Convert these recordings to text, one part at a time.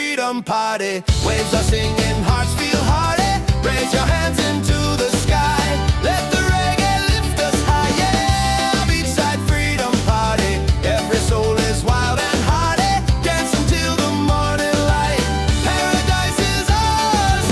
freedom party. Waves are singing, hearts feel hearty. Raise your hands into the sky. Let the reggae lift us high. Yeah, beachside freedom party. Every soul is wild and hearty. Dance until the morning light. Paradise is ours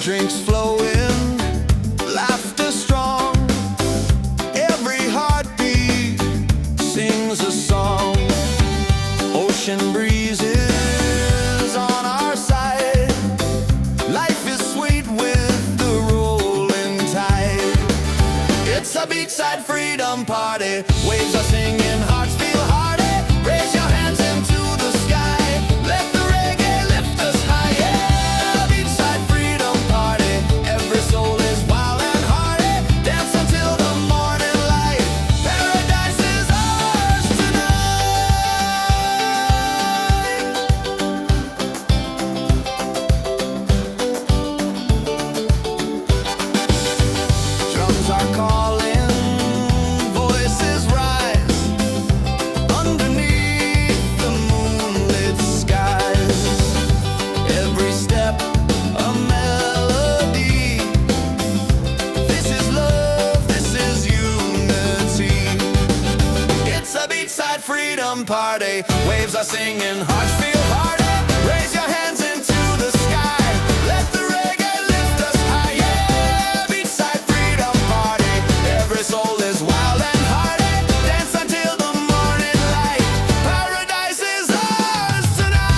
drinks flowing, laughter strong. Every heartbeat sings a song. Ocean breezes on our side. Life is sweet with the rolling tide. It's a beachside freedom party. Waves are singing, hearts feel hearty. Raise your hands into the sky. Let the reggae lift us high. Yeah, beachside freedom party. Every soul is wild and hearty. Dance until the morning light. Paradise is ours tonight. Drums are calling, voices rise. Underneath the moonlit skies. Every step a melody. This is love, this is unity. It's a beachside freedom party. Waves are singing, hearts feel hearty. Raise your hands into the sky. Let the reggae lift us high. Yeah, beachside freedom party. Every soul is wild and hearty. Dance until the morning light. Paradise is ours tonight.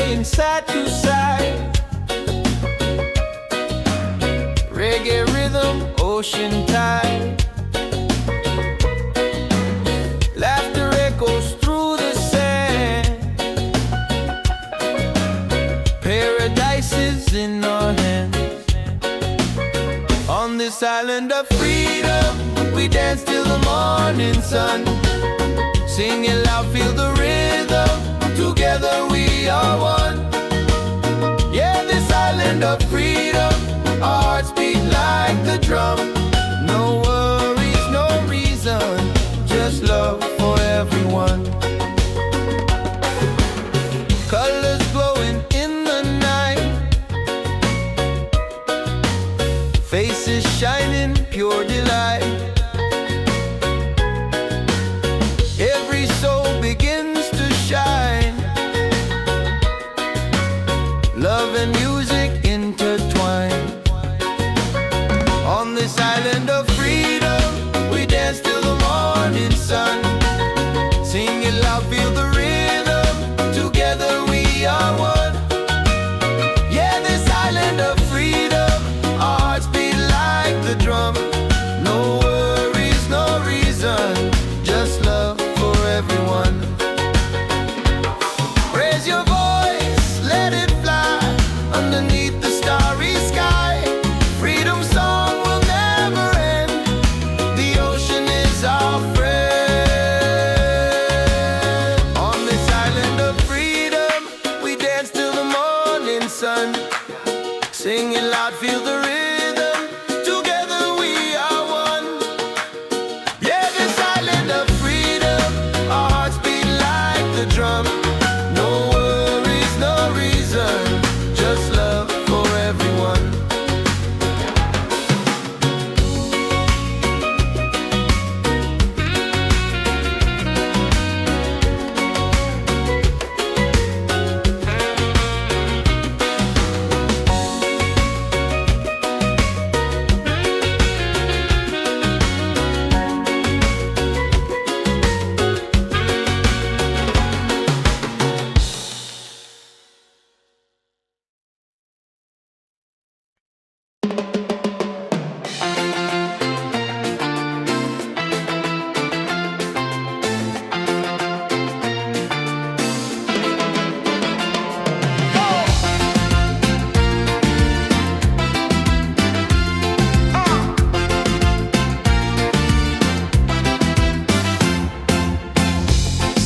swaying side to side. Reggae rhythm, ocean tide. Laughter echoes through the sand. Paradise is in our hands. On this island of freedom, we dance till the morning sun. Sing it loud, feel the rhythm. Together we are one. Yeah, this island of freedom, our hearts beat like the drum. No worries, no reason, just love for everyone. Colors glowing in the night, faces shining, pure delight. Every soul begins to shine. Love and music intertwine. On this island of freedom, we dance till the morning sun. Sing it loud, feel the rhythm. Together we are one. Yeah, this island of freedom, our hearts beat like the drum. No worries, no reason, just love for everyone. Raise your voice, let it fly underneath the starry sky. Freedom song will never end. The ocean is our friend. On this island of freedom, we dance till the morning sun. Sing it loud, feel the rhythm. Together we are one. Yeah, this island of freedom, our hearts beat like the drum. No worries, no reason, just love for everyone.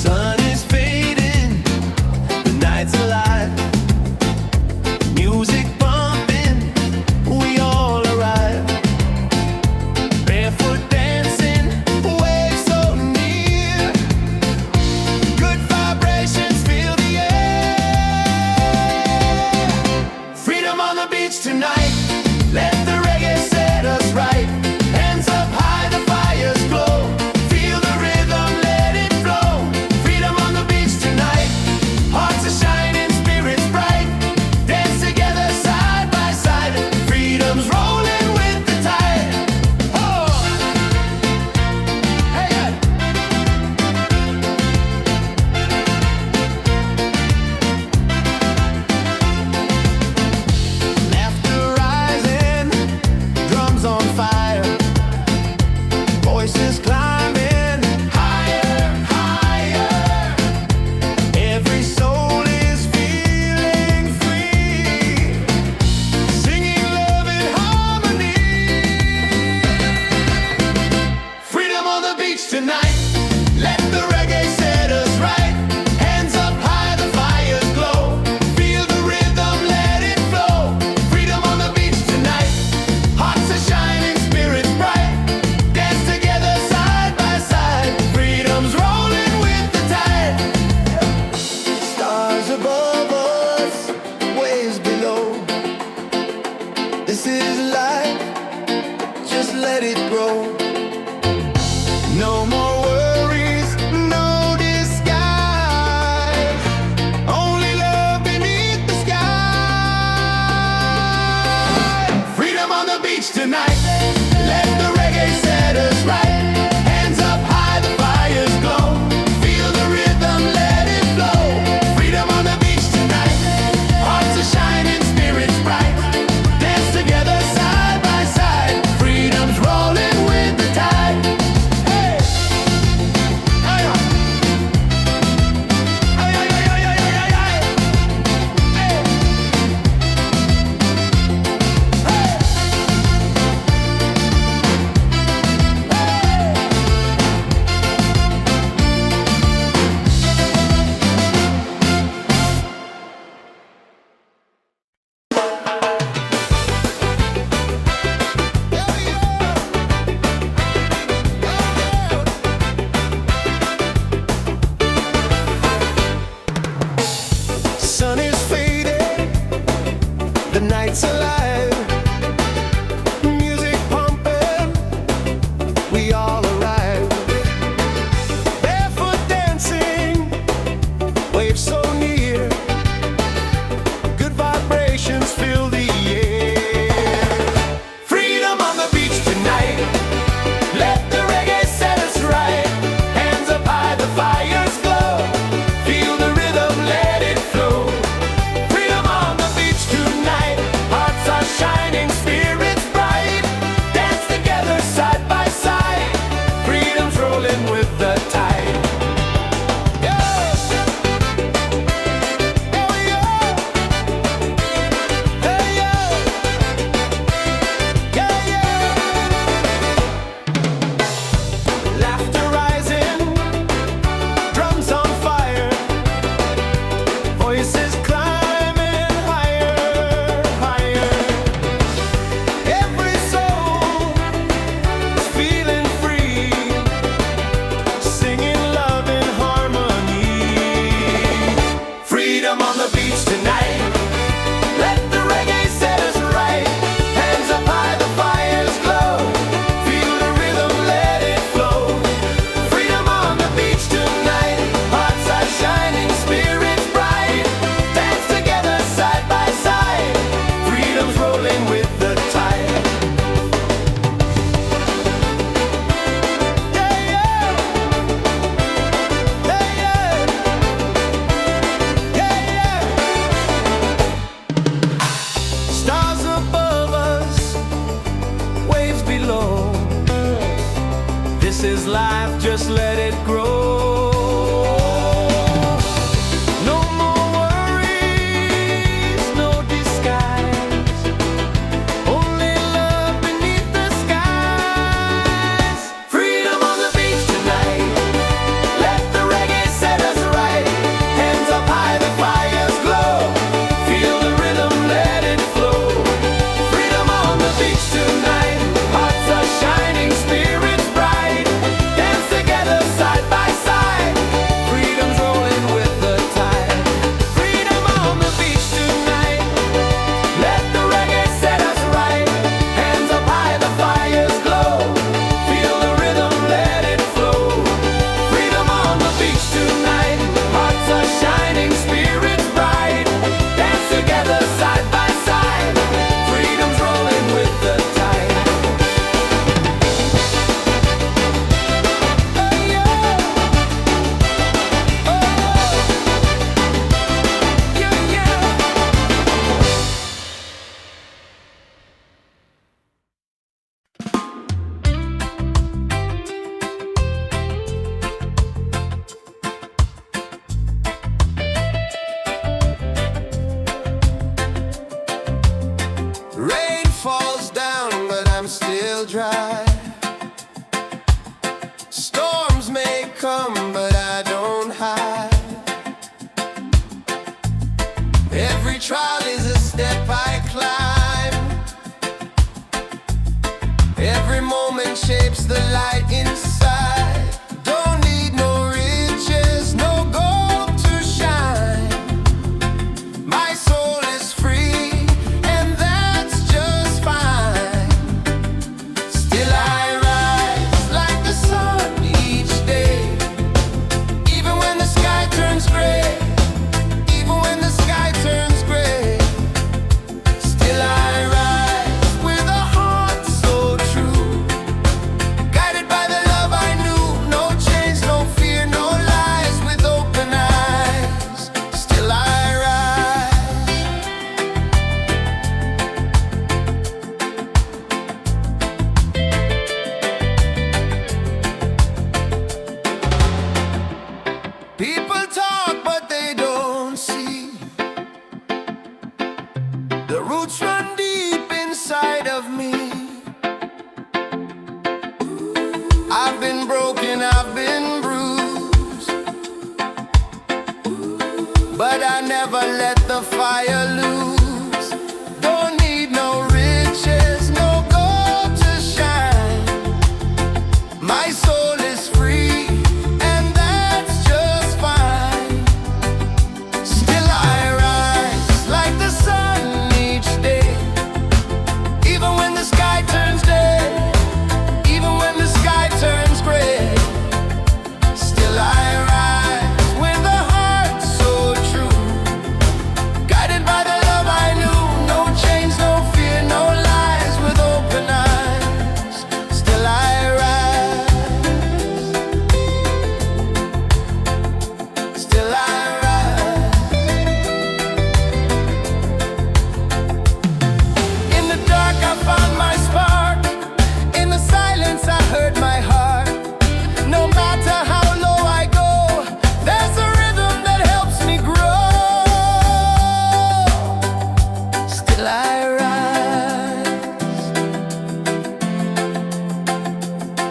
Sun is fading, the night's alive. Music bumping, we all arrive. Barefoot dancing, waves so near. Good vibrations fill the air. Freedom on the beach tonight, let the reggae set us right. Hands up high, the fires glow. Feel the rhythm, let it flow. Freedom on the beach tonight, hearts are shining, spirits bright. Dance together side by side. Freedom's rolling with the tide. Oh, hey, hey. Laughter rising, drums on fire. Voices climbing higher, higher. Every soul is feeling free, singing love in harmony. Freedom on the beach tonight, let the reggae set us right. Hands up high, the fires glow. Feel the rhythm, let it flow. Freedom on the beach tonight, hearts are shining, spirits bright. Dance together side by side. Freedom's rolling with the tide. Stars above us, waves below. This is life, just let it grow. No more worries, no disguise. Only love beneath the sky. Freedom on the beach tonight, let the reggae set us right. Hands up high, the fires glow. Feel the rhythm, let it flow. Freedom on the beach tonight. dry. Storms may come, but I don't hide. Every trial is a step I climb. Every moment shapes the light inside. Don't need no riches, no gold to shine. My soul is free, and that's just fine. Still I rise like the sun each day, even when the sky turns gray. Even when the sky turns gray, still I rise with a heart so true, guided by the love I knew. No chains, no fear, no lies, with open eyes. Still I rise. People talk, but they don't see. The roots run deep inside of me. I've been broken, I've been bruised, but I never let the fire lose. Don't need no riches, no gold to shine. My soul is free, and that's just fine. Still I rise like the sun each day, even when the sky turns day, even when the sky turns gray. Still I rise with a heart so true, guided by the love I knew. No chains, no fear, no lies, with open eyes. Still I rise. Still I rise. In the dark I found my spark. In the silence I heard my heart. No matter how low I go, there's a rhythm that helps me grow. Still I rise.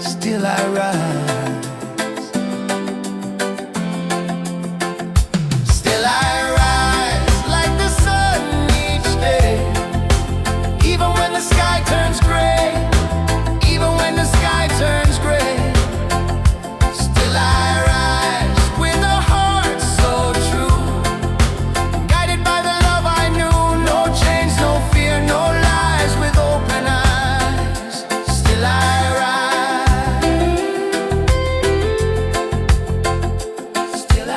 Still I rise. Still I rise like the sun each day, even when the sky turns gray, even when the sky turns gray. Still I rise with a heart so true, guided by the love I knew. No chains, no fear, no lies, with open eyes. Still I rise. Still I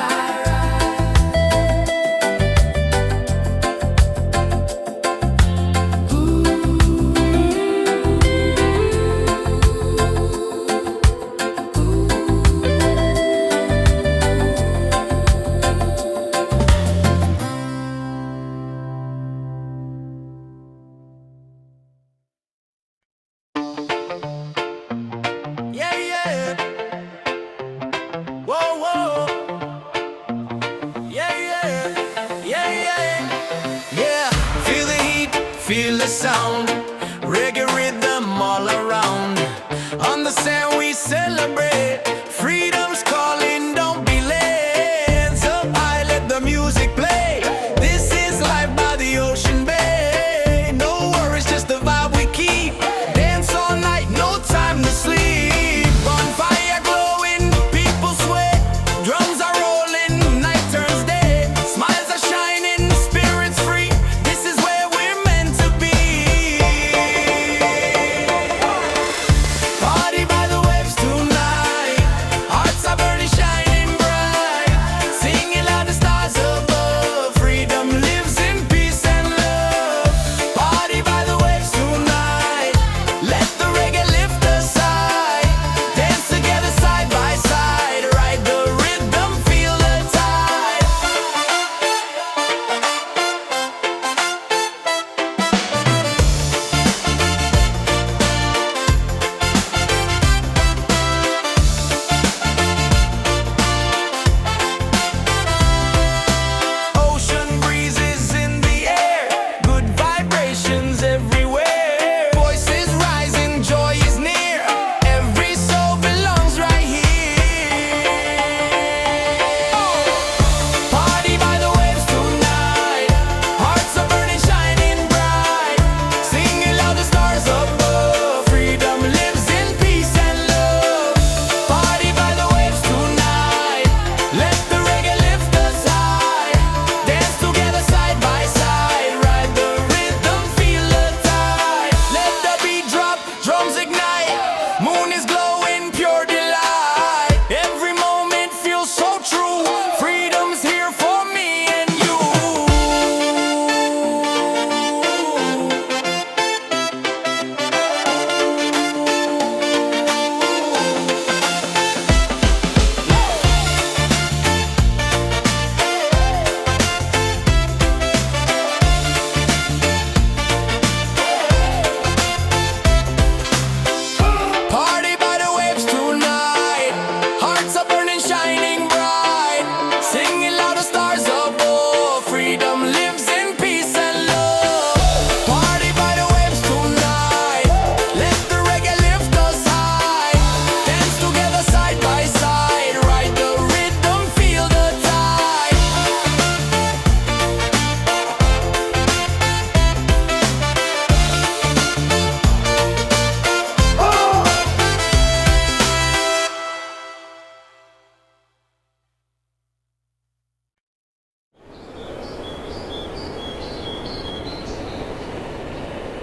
yeah, yeah. Whoa, whoa. Yeah, yeah. Yeah, yeah. Yeah. Feel the heat, feel the sound. Reggae rhythm all around. On the sand we celebrate. Freedom's calling, don't be late. Hands up high, let the music play. This is life by the ocean bay. No worries, just the vibe we keep. Dance all night, no time to sleep. Bonfire glowing, people sweat. Drums are rolling, night turns day. Smiles are shining, spirits free. This is where we're meant to be.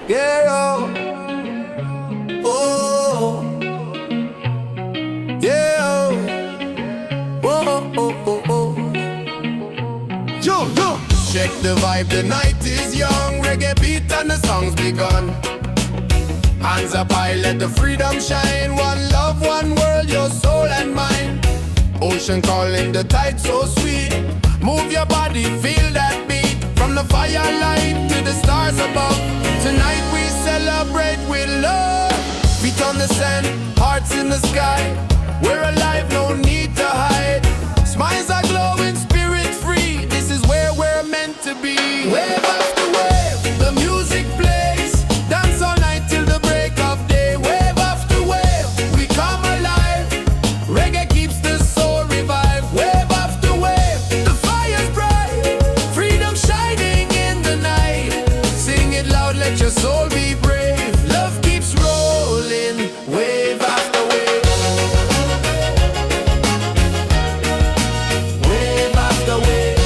Yeah, oh, oh, yeah, oh, oh, oh, oh, oh. Jump, jump. Check the vibe, the night is young. Reggae beat and the song's begun. Hands up high, let the freedom shine. One love, one world, your soul and mine. Ocean calling, the tide so sweet. Move your body, feel that beat. From the firelight to the stars above. Tonight we celebrate with love. Feet on the sand, hearts in the sky. We're alive, no need to hide. Smiles are glowing, spirit free. This is where we're meant to be. Wave after wave, the music plays. Dance all night till the break of day. Wave after wave, we come alive. Reggae keeps the soul revived. Wave after wave, the fire's bright. Freedom shining in the night. Sing it loud, let your soul be brave. Love keeps rolling, wave after wave. Wave after wave.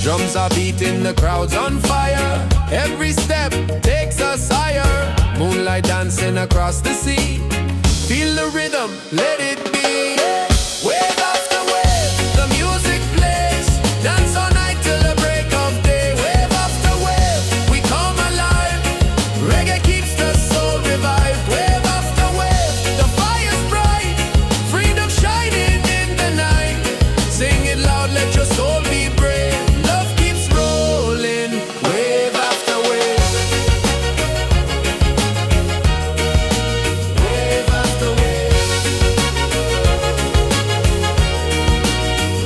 Drums are beating, the crowd's on fire. Every step takes us higher. Moonlight dancing across the sea. Feel the rhythm, let it be. Wave after wave, the music plays. Dance all night till the break of day. Wave after wave, we come alive. Reggae keeps the soul revived. Wave after wave, the fire's bright. Freedom shining in the night. Sing it loud, let your soul be brave. Love keeps rolling, wave after wave. Wave after wave.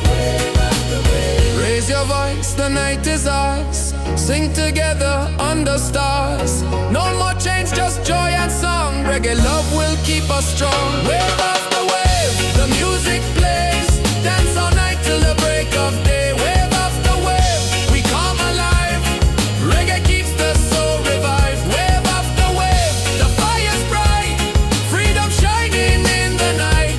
Wave after wave. Raise your voice, the night is ours. Sing together under stars. No more change, just joy and song. Reggae love will keep us strong. Wave after wave, the music plays. Dance all night till the break of day. Wave after wave, we come alive. Reggae keeps the soul revived. Wave after wave, the fire's bright. Freedom shining in the night.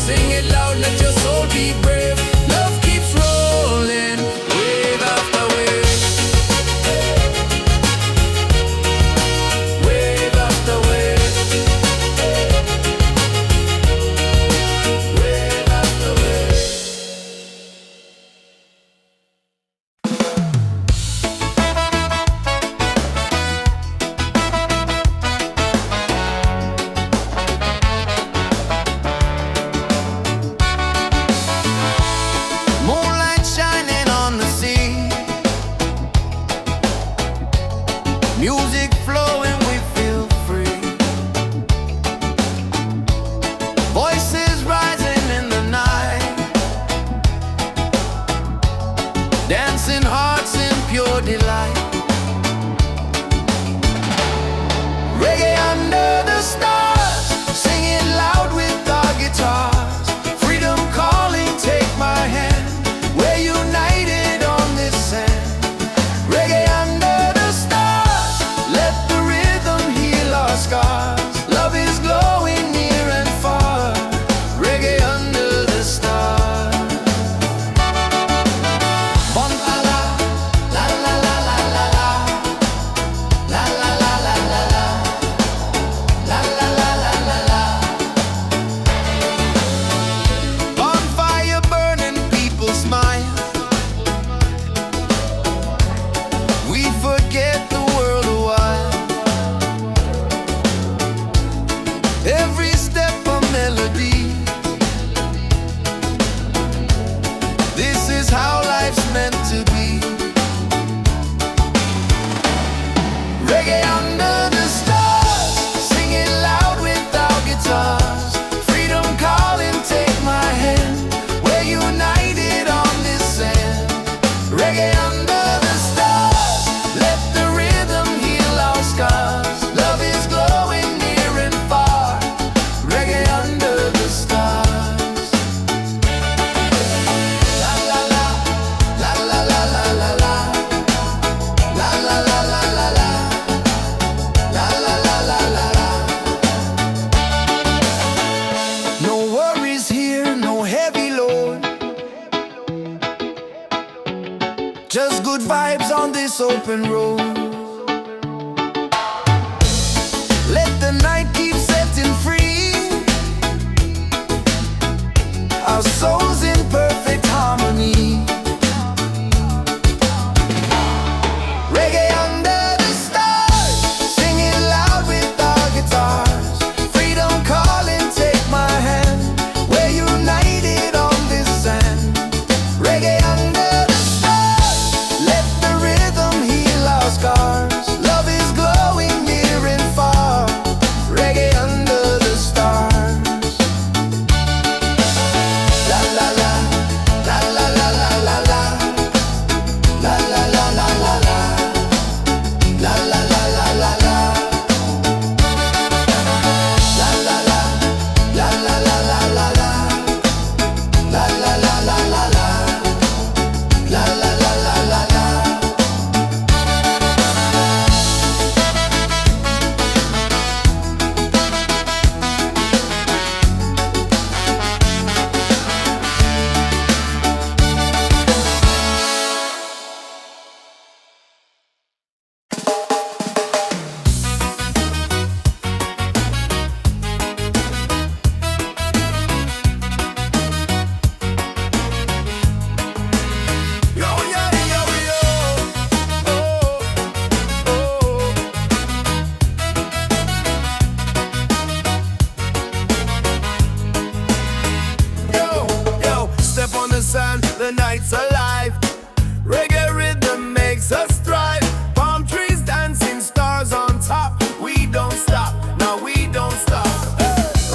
Sing it loud, let your soul be brave. Love keeps rolling, wave after wave. Wave after wave. Wave after wave. Moonlight shining on the sea. Music flowing, we feel free. Voices rising in the night. Dancing hearts in pure delight. Reggae under the stars. Singing loud with our guitars. Freedom calling, take my hand. We're united on this sand. Reggae under the stars. Let the rhythm heal our scars. Love is glowing near and far. Reggae under the stars. Bum, la, la, la, la, la, la, la. just good vibes on this open road. Let the night keep setting free, our souls in perfect harmony. Reggae under the stars, singing loud with our guitars. Freedom calling, take my hand, we're united on this sand. Reggae under the stars, let the rhythm heal our scars. Love is glowing near and far. Reggae under the stars. La la la, la la la la la la, la la la la la la, la la la la la la, la la la, la la la la la la, la la la la la la, la la la la la la. Yo, yo, yo, yo. Oh, oh. Yo, yo, step on the sand, the night's alive. Reggae rhythm makes us thrive. Palm trees dancing, stars on top. We don't stop, no, we don't stop.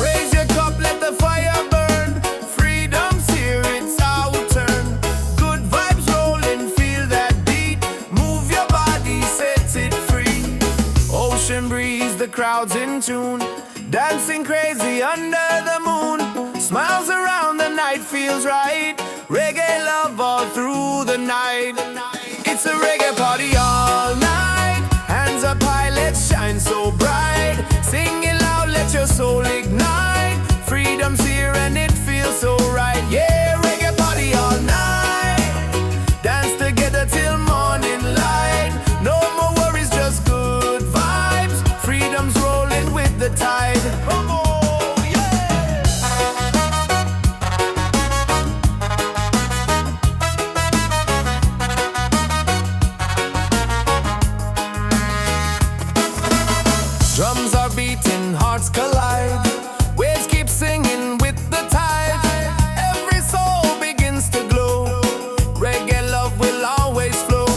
Raise your cup, let the fire burn. Freedom's here, it's our turn. Good vibes rolling, feel that beat. Move your body, set it free. Ocean breeze, the crowd's in tune. Dancing crazy under the moon. Smiles around, the night feels right. Reggae love all through the night. It's a reggae party all night. Hands up high, let's shine so bright. Singing loud, let your soul ignite. Freedom's here and it feels so right. Yeah, reggae party all night. Dance together till morning light. No more worries, just good vibes. Freedom's rolling with the tide. Oh, yeah. Drums are beating, hearts collide. Waves keep singing with the tide. Every soul begins to glow. Reggae love will always flow.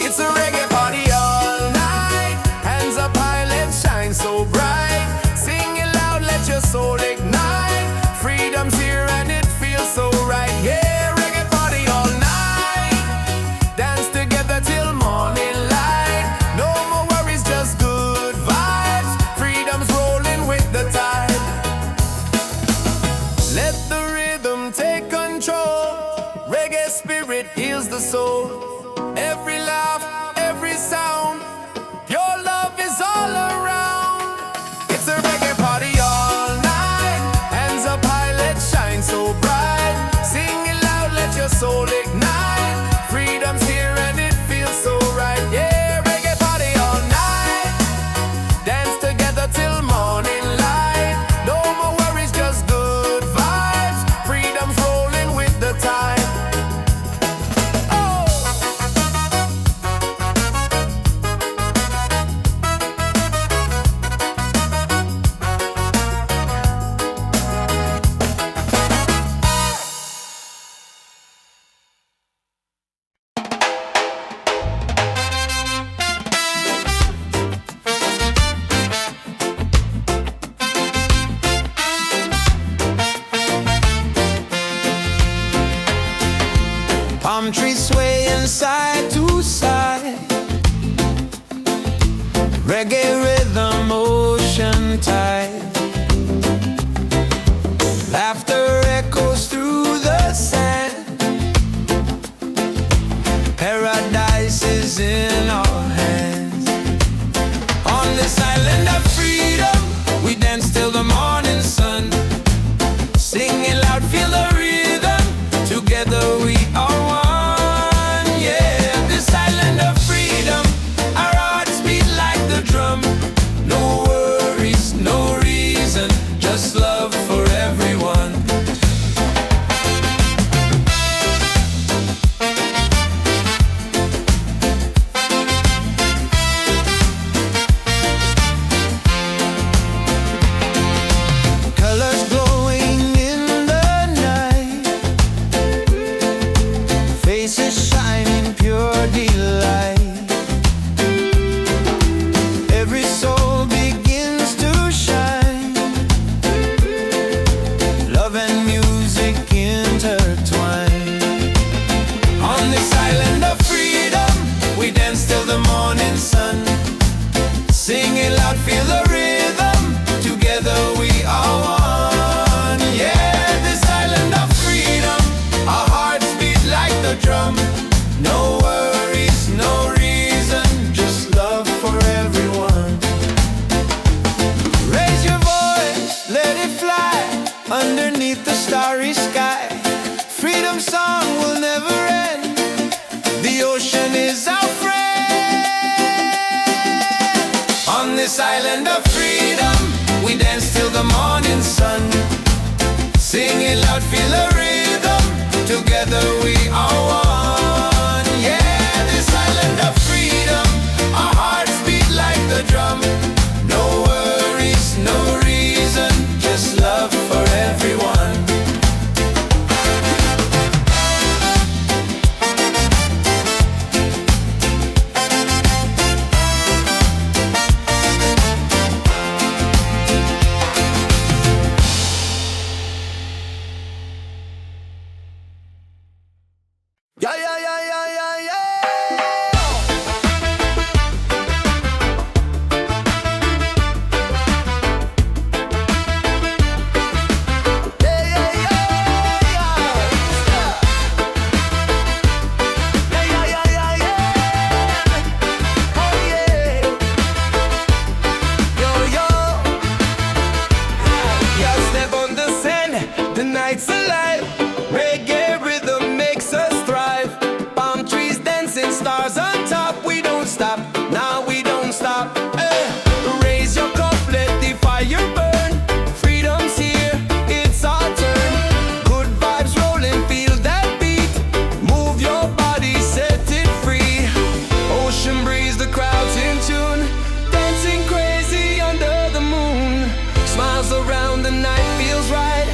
It's a reggae party all night. Hands up high, let's shine so bright. Singing loud, let your soul ignite. Freedom's here and it feels so right. Yeah, reggae party all night. Dance together till morning light. No more worries, just good vibes. Freedom's rolling with the tide. Let the rhythm take control. Reggae spirit heals the soul. Every laugh, every sound, your love is all around. It's a reggae party all night. Hands up high, let's shine so bright. Singing loud, let your soul ignite. Freedom's here and it feels so right. Yeah, reggae party all night. Dance together till morning light. No more worries, just good vibes. Freedom's rolling with the tide. Oh! Palm trees swaying side to side. Reggae rhythm, ocean tide. Laughter echoes through the sand. Paradise is in our hands. On this island of freedom, we dance till the morning sun. Singing loud, feel the rhythm. Together we are one, yeah. song will never end. The ocean is our friend. On this island of freedom, we dance till the morning sun. Sing it loud, feel the rhythm. Together we are one. Yeah, this island of freedom, our hearts beat like the drum. No worries, no reason, just love for everyone. Yeah, yeah, yeah, yeah, yeah, yeah. Yeah, yeah, yeah, yeah. Yeah, yeah, yeah, yeah, yeah. Oh, yeah. Yo, yo. Yeah, step on the sand, the night's alive. Reggae rhythm makes us thrive. Palm trees dancing, stars on top. We don't stop, now we don't stop. Raise your cup, let the fire burn. Freedom's here, it's our turn. Good vibes rolling, feel that beat. Move your body, set it free. Ocean breeze, the crowd's in tune. Dancing crazy under the moon. Smiles around, the night feels right.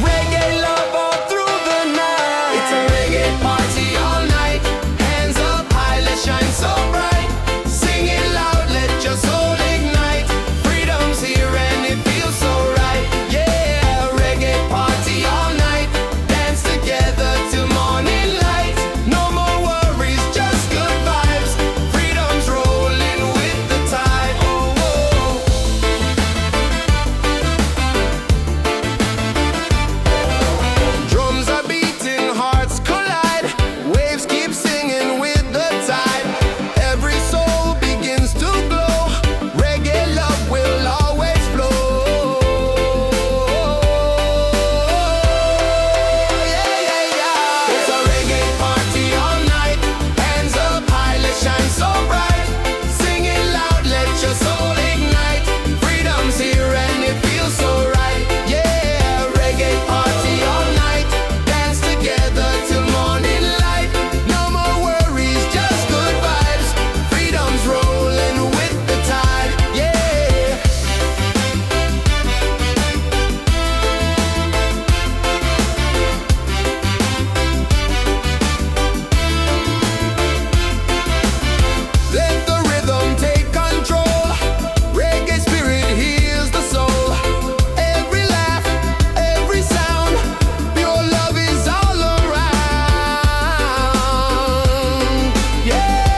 Reggae love all through the night. It's a reggae party all night. Hands up high, let's shine so bright. Sing it loud, let your soul ignite. Freedom's here and it feels so right. Yeah, reggae party all night. Dance together till morning light. No more worries, just good vibes. Freedom's rolling with the tide. Oh, oh. Drums are beating, hearts collide. Waves keep singing with the tide. Every soul begins to glow. Reggae love will always flow. Yeah, yeah, yeah. It's a reggae party all night. Hands up high, let's shine so bright. Sing it loud, let your soul ignite. Freedom's here and it feels so right. Yeah, reggae party all night. Dance together till morning light. No more worries, just good vibes. Freedom's rolling with the tide. Yeah. Let the rhythm take control. Reggae spirit heals the soul. Every laugh, every sound, pure love is all around. Yeah,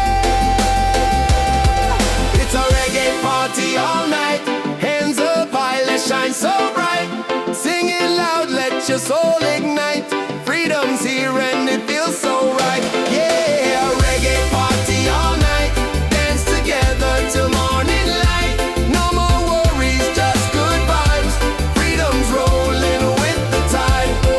it's a reggae party all night. Hands up high, let's shine so bright. Sing it loud, let your soul ignite. Freedom's here and it feels so right. Yeah, reggae party all night. Dance together till morning light. No more worries, just good vibes. Freedom's rolling with the tide. Oh.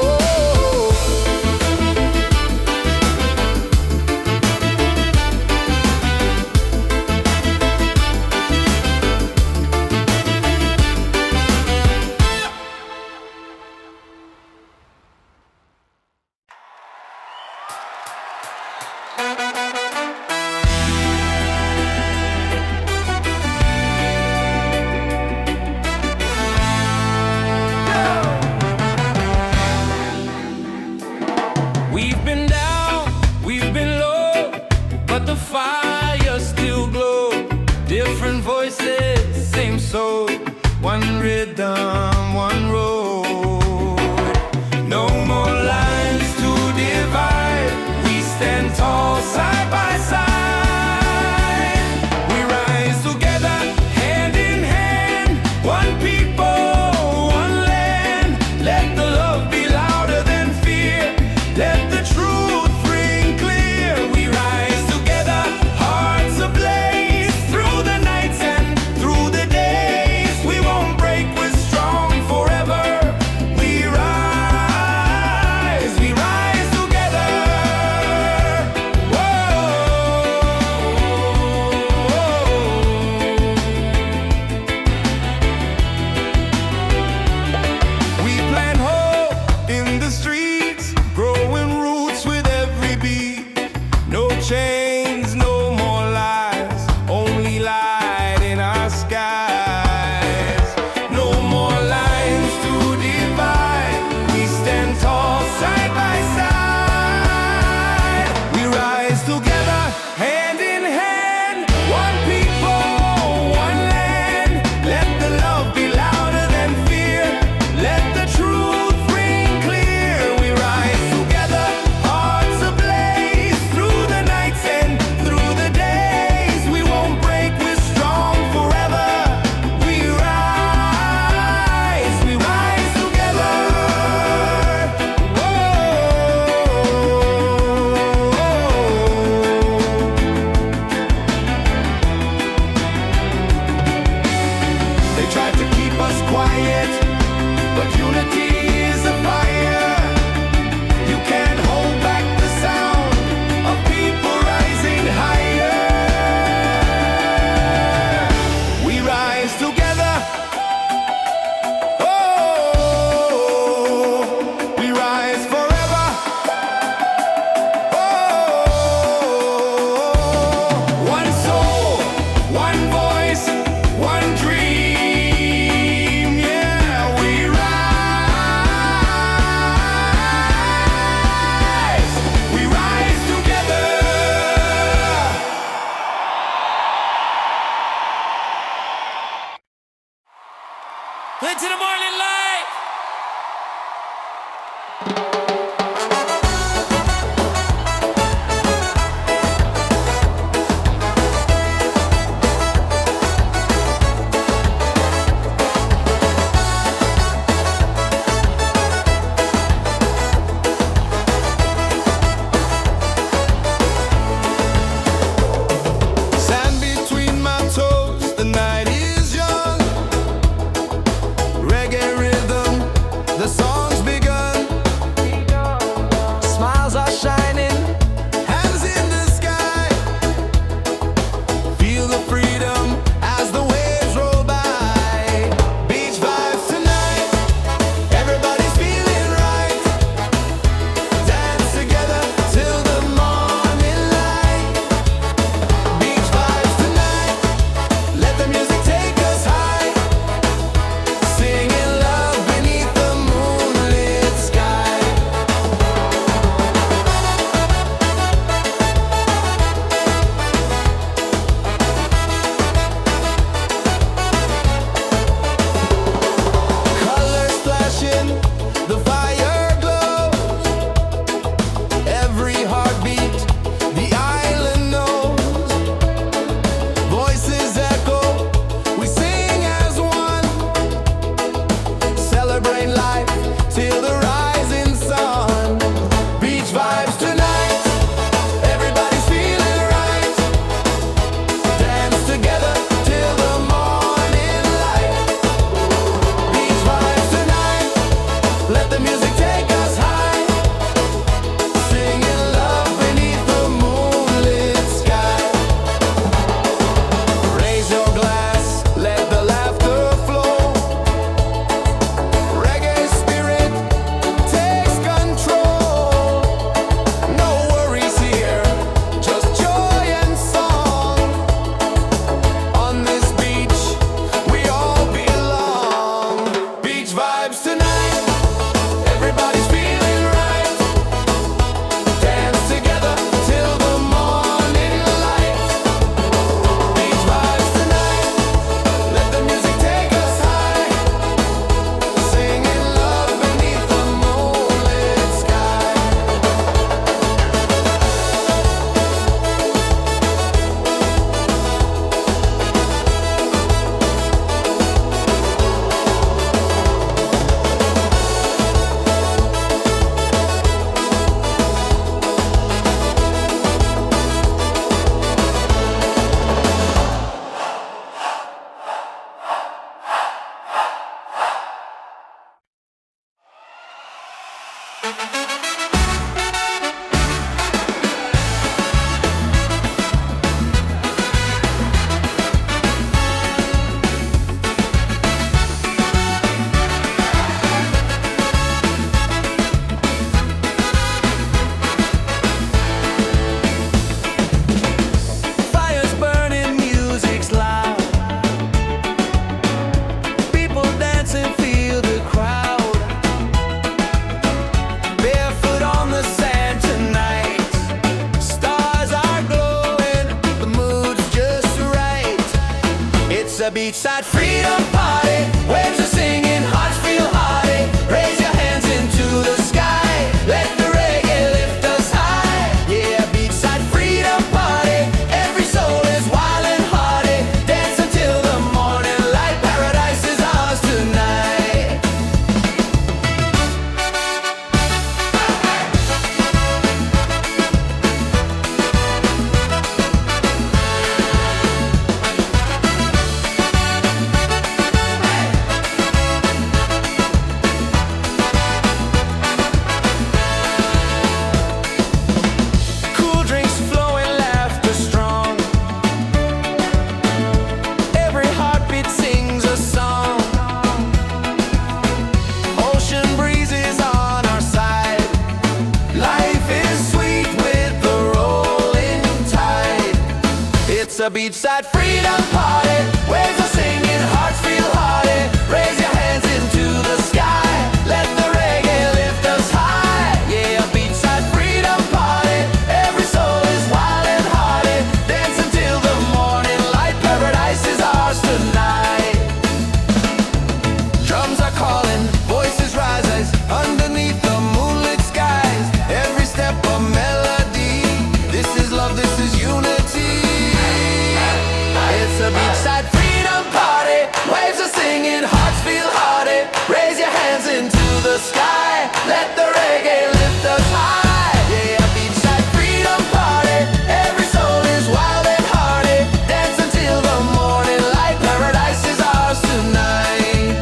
We've been down, we've been low, but the fire still glow. Different voices, same soul. One rhythm, one road. No more lines to divide. We stand tall side a beachside freedom party. Waves are singing, hearts feel hearty. Raise your hands into the sky. Let the reggae lift us high. Yeah, beachside freedom party. Every soul is wild and hearty. Dance until the morning light. Paradise is ours tonight. Cool drinks flowing, laughter strong. Every heartbeat sings a song. Ocean breezes on our side. Life is sweet with the rolling tide. It's a beachside freedom party. Waves are singing, hearts feel hearty. Raise your hands into the sky. Let the reggae lift us high. Yeah, a beachside freedom party. Every soul is wild and hearty. Dance until the morning light. Paradise is ours tonight. Drums are calling, voices rise underneath the moonlit skies. Every step a melody. This is love, this is unity. It's a beachside freedom party. Waves are singing, hearts feel hearty. Raise your hands into the sky. Let the reggae lift us high. Yeah, a beachside freedom party. Every soul is wild and hearty. Dance until the morning light. Paradise is ours tonight.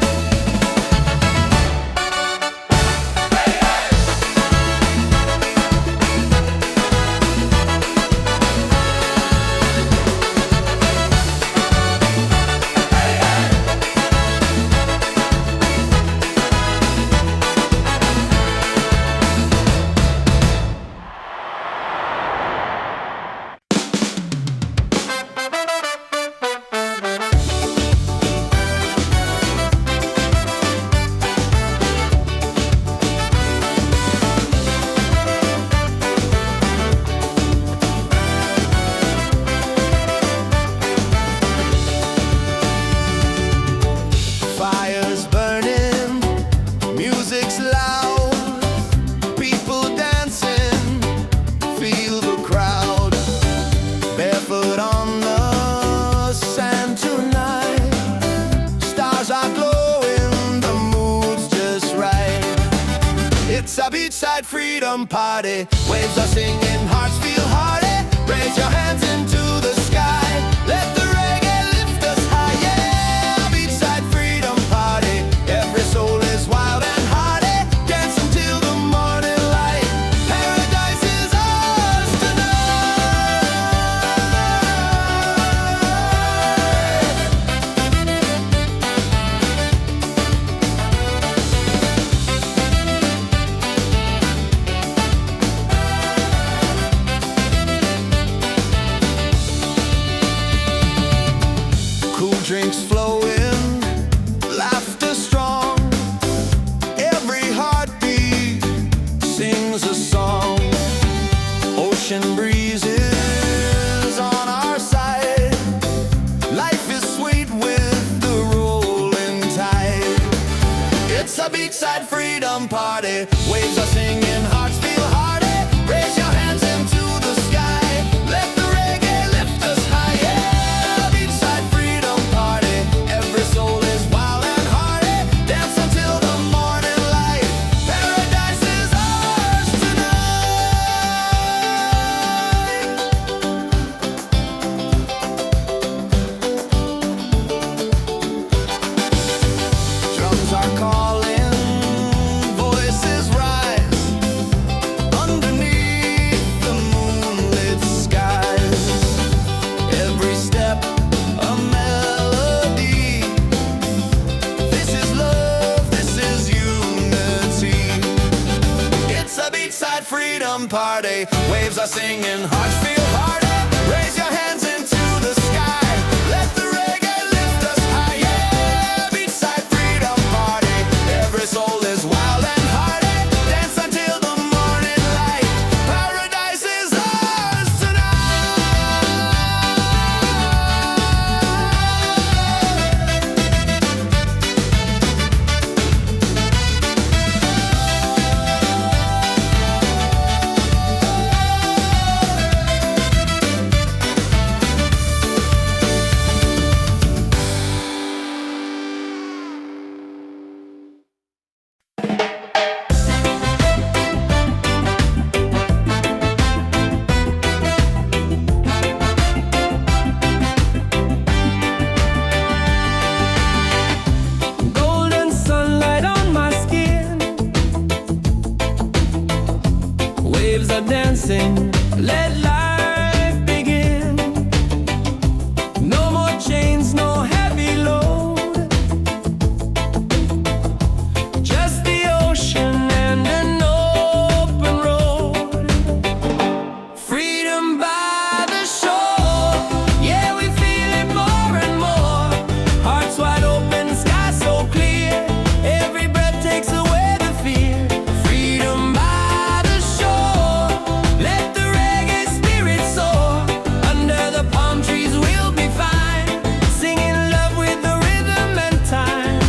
Fire's burning, music's loud, people dancing, feel the crowd. Barefoot on the sand tonight, stars are glowing, the mood's just right. It's a beachside freedom party. Waves are singing, hearts feel hearty. Raise your hands into the sky. Let the reggae lift us high. Yeah, beachside freedom party. Every soul is wild and hearty. Dance until the morning light. Paradise is ours tonight. Cool drinks flowing, laughter strong. Every heartbeat sings a song. Ocean breezes on our side. Life is sweet with the rolling tide. It's a beachside freedom party. Waves are singing, hearts feel hearty. Raise your hands into the sky. Let the reggae lift us high. Yeah, beachside freedom party. Every soul is wild and hearty. Dance until the morning light. Paradise is ours tonight. Drums are calling, voices rise underneath the moonlit skies. Every step a melody. This is love, this is unity. It's a beachside freedom party. Waves are singing, hearts feel hearty. Raise your hands into the sky. Let the reggae lift us high. Yeah, beachside freedom party. Every soul is wild and hearty. Dance until the morning light. Paradise is ours tonight. Let life begin. No more chains, no heavy load. Just the ocean and an open road. Freedom by the shore. Yeah, we feel it more and more. Hearts wide open, sky so clear. Every breath takes away the fear. Freedom by the shore. Let the reggae spirit soar. Under the palm trees we'll be fine, singing love with the rhythm and time.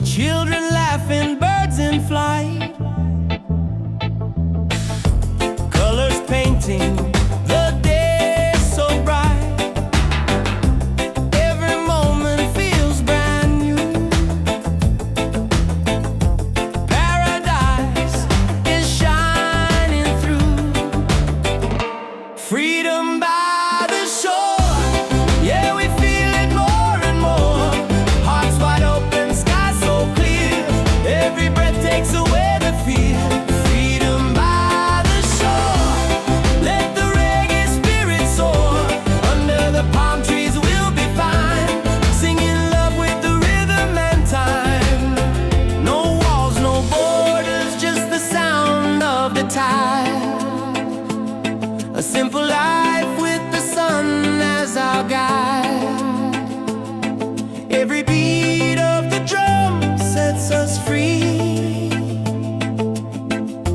Children laughing, birds in flight, colors painting the day so bright. Every moment feels brand new. Paradise is shining through. Freedom by the shore. Yeah, we feel it more and more. Hearts wide open, sky so clear. Every breath takes away the fear. Freedom by the shore. Let the reggae spirit soar. Under the palm trees we'll be fine, singing love with the rhythm and time. No walls, no borders, just the sound of the tide. A simple life with the sun as our guide. Every beat of the drum sets us free.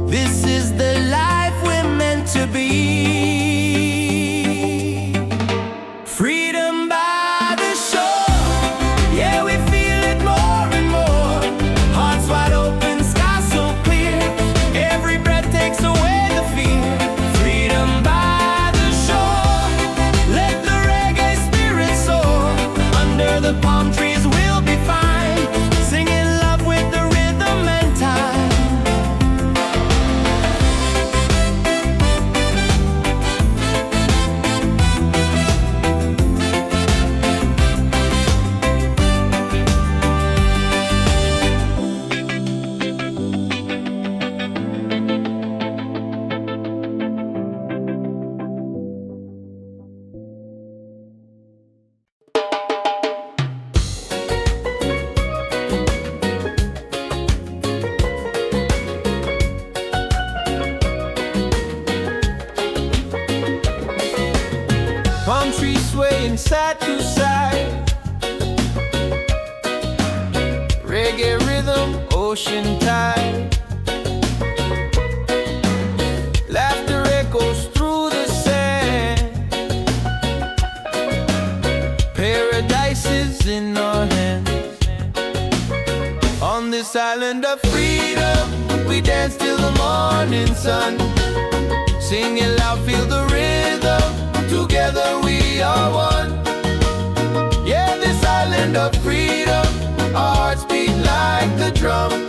This is the life we're meant to be. Freedom by the shore. Yeah, we feel it more and more. Hearts wide open, sky so clear. Every breath takes away the fear. Freedom by the shore. Let the reggae spirit soar. Under the palm trees we'll be fine, singing love with the rhythm and time. Palm trees swaying side to side. Reggae rhythm, ocean tide. Laughter echoes through the sand. Paradise is in our hands. On this island of freedom, we dance till the morning sun. Sing it loud, feel the rhythm. Together we are one. Yeah, this island of freedom, our hearts beat like the drum.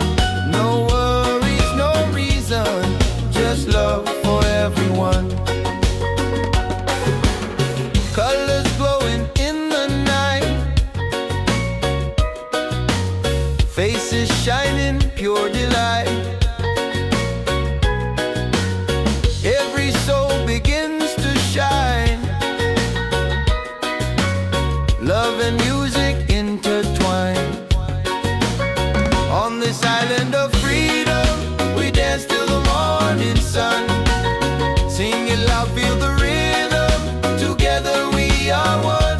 No worries, no reason, just love for everyone. Colors glowing in the night, faces shining, pure delight. Every soul begins to shine. Love and music intertwine. On this island of freedom, we dance till the morning sun. Sing it loud, feel the rhythm. Together we are one.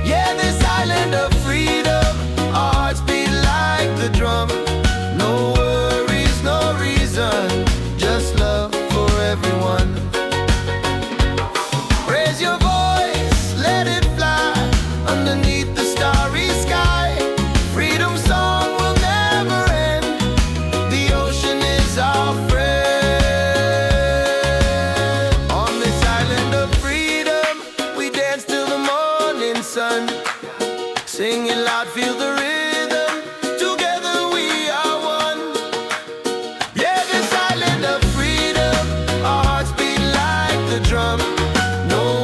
Yeah, this island of freedom, our hearts beat like the drum. No worries, no reason, just love for everyone. Raise your voice, let it fly underneath the starry sky. Freedom song will never end. The ocean is our friend. On this island of freedom, we dance till the morning sun. Sing it loud, feel the rhythm. Together we are one. Yeah, this island of freedom, our hearts beat like the drum. No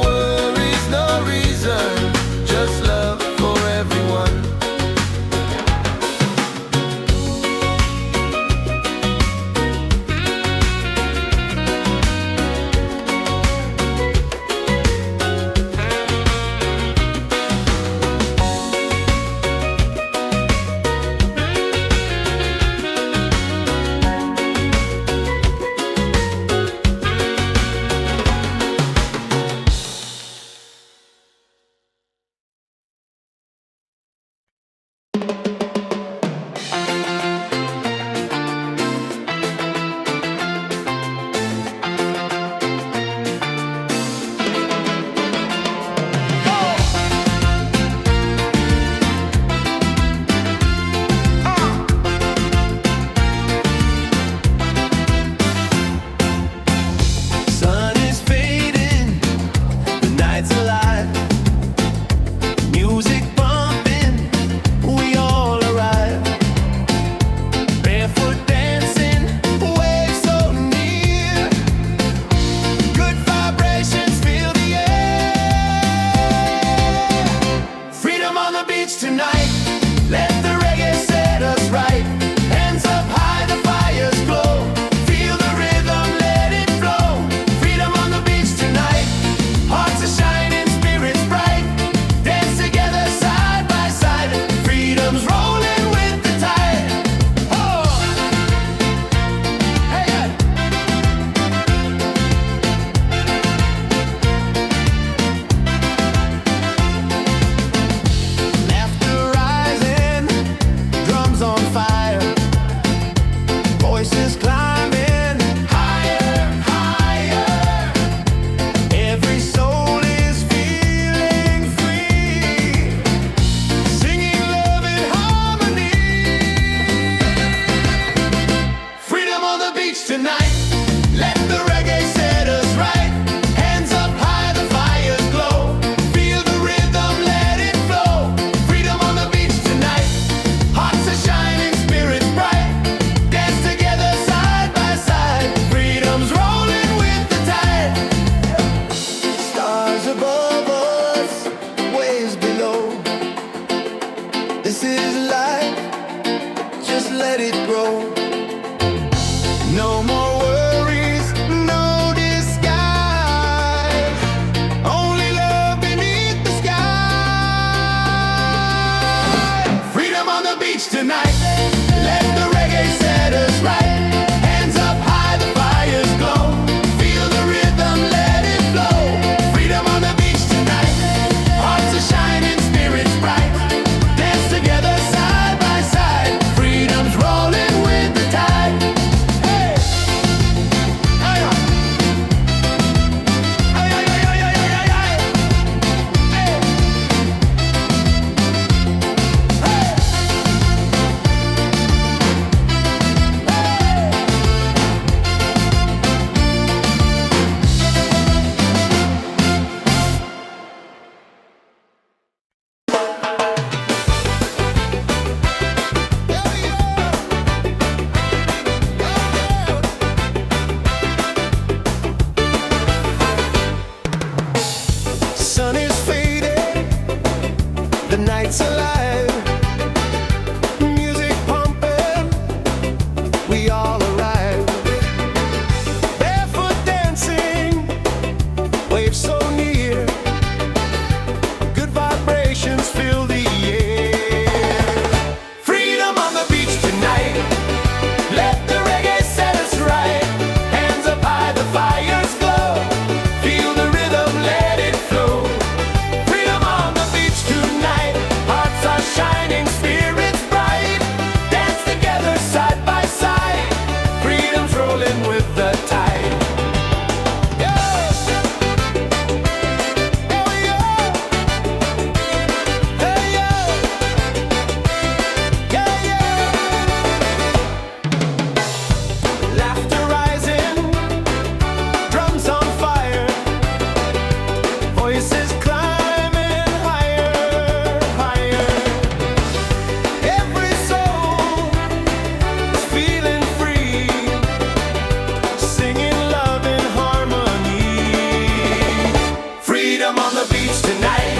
freedom on the beach tonight.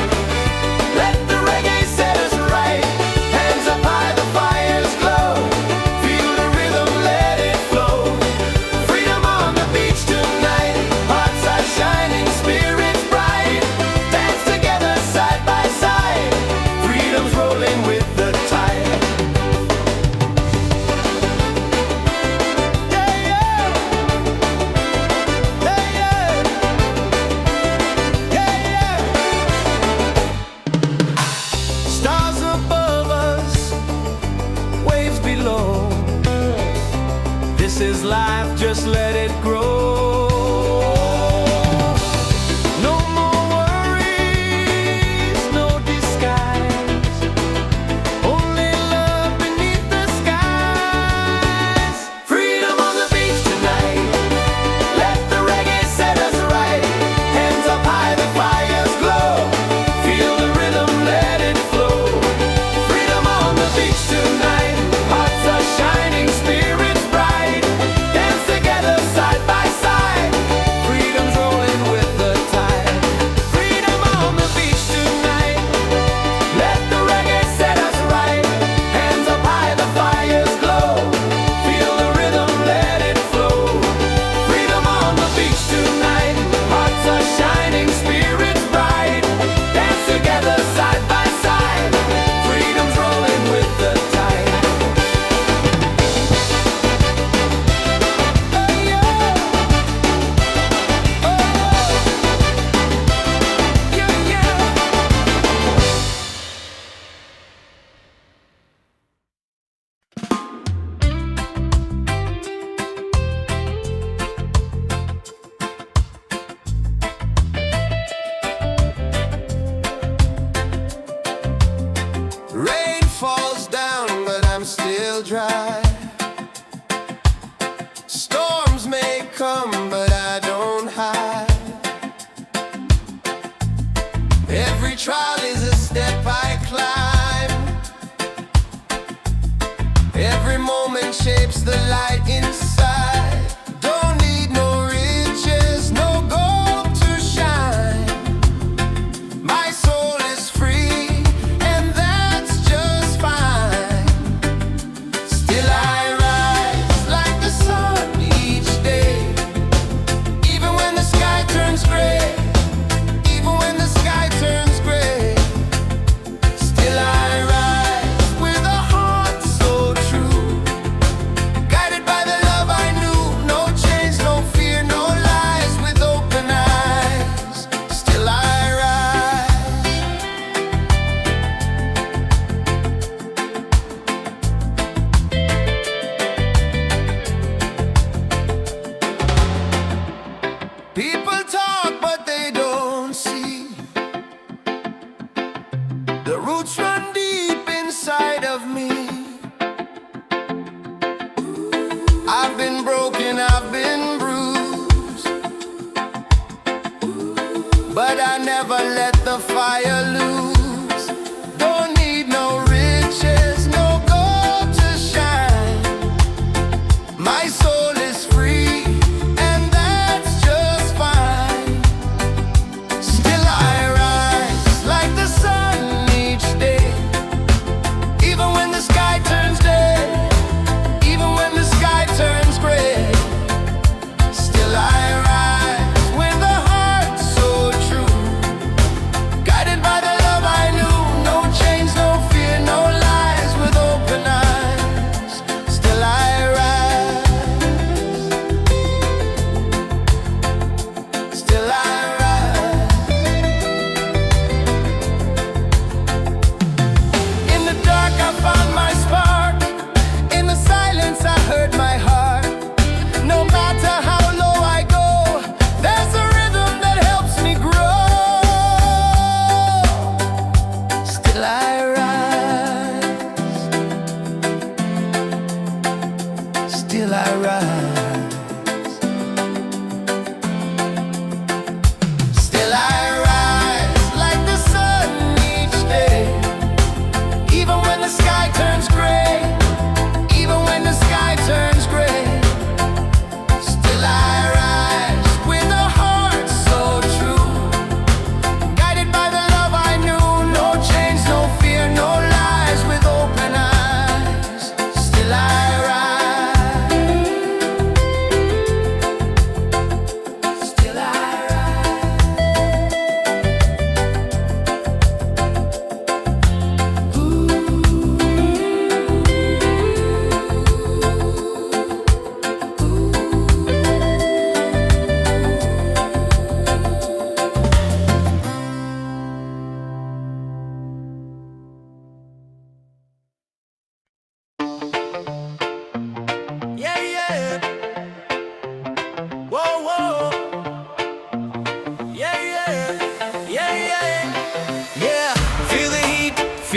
Let the reggae set us right. Hands up high, the fires glow. Feel the rhythm, let it flow. Freedom on the beach tonight. Hearts are shining, spirits bright. Dance together side by side. Freedom's rolling with the tide. Stars above us, waves below. This is life, just let it grow. No more worries, no disguise. Only love beneath the skies. Freedom on the beach tonight. Let the reggae set us right. Hands up high, the fires glow. Feel the rhythm, let it flow. Freedom on the beach tonight. Hearts are shining, spirits bright. Dance together side by side. Freedom's rolling with the tide. Freedom on the beach tonight. Let the reggae set us right. Hands up high, the fires glow. Feel the rhythm, let it flow. Freedom on the beach tonight. Hearts are shining, spirits bright. Dance together side by side. Freedom's rolling with the tide. Oh yeah. Oh yeah, yeah. Rain falls down, but I'm still dry. Storms may come, but I don't hide. Every trial is a step I climb. Every moment shapes the light inside. Don't need no riches, no gold to shine. My soul is free, and that's just fine. Still I rise like the sun each day. Even when the sky turns gray. Even when the sky turns gray. Still I rise with a heart so true. Guided by the love I knew. No chains, no fear, no lies. With open eyes. Still I rise. People talk, but they don't see. The roots run deep inside of me. I've been broken, I've been bruised, but I never let the fire lose. Don't need no riches, no gold to shine. My soul is free, and that's just fine. Still I rise like the sun each day. Even when the sky turns day. Even when the sky turns gray. Still I rise with a heart so true. Guided by the